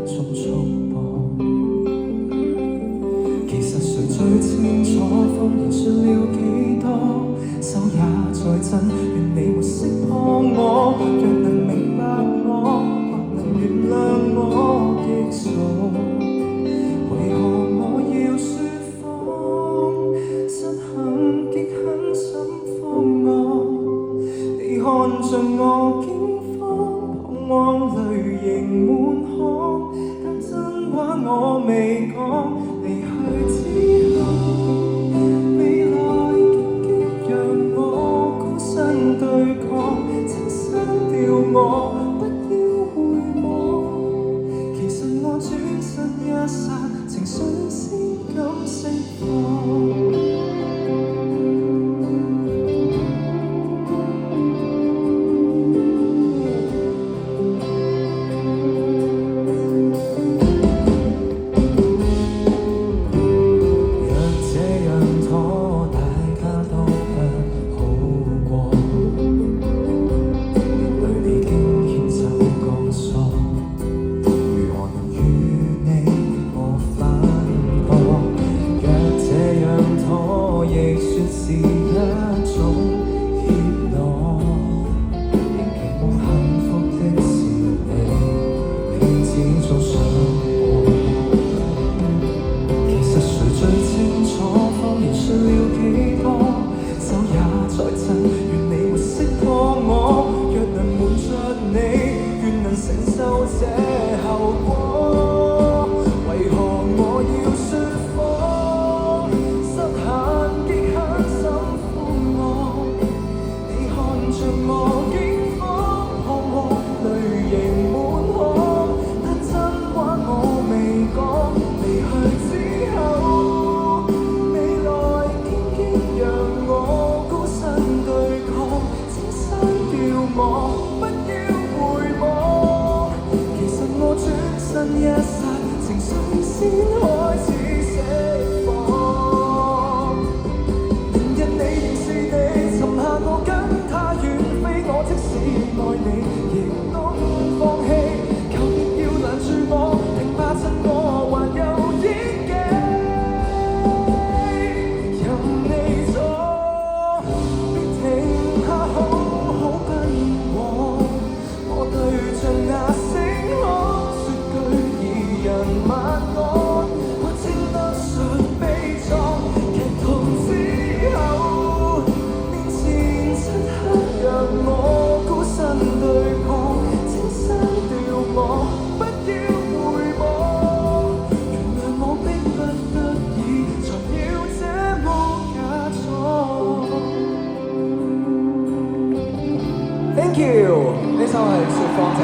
種束縛。其實誰最清楚謊言說了幾多，手也在震，願你沒識破我。若能明白我，或能原諒我，極傻。為何我要説謊？失衡極狠心慌我。你看着我驚慌，彷徨淚盈滿腔，但真話我未講。離去之後，未來荊棘讓我孤身對抗，請刪掉我，不要回望。其實我轉身一剎，情緒先敢釋放。是一種怯懦，仍期望幸福的是你，騙子中想過。其實誰最清楚謊言說了幾多，手也在震，願你沒識破我。若能瞞着你，願能承受這後果。為何我要説謊？失限極狠心負我。你看着我驚慌彷徨，淚盈滿腔，但真話我未講。離去之後，未來荊棘讓我孤身對抗，請刪掉我，不要回望。其實我轉身一剎，情緒先開始釋放。明日你仍是你，尋下我跟他遠飛。我即使愛你，亦都放棄。求別要攔住我，聽怕襯我還有演技。任你錯，別停下，好好奔往。我對着那星空說句二人晚安。我稱得上悲壯，劇痛之後，面前漆黑讓我孤身對抗，請刪掉我，不要回望。原諒我迫不得已，才要這麼假裝。Thank you，呢首係説謊者。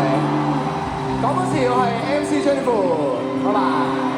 講多次，我係 MC Jennifer，拜拜。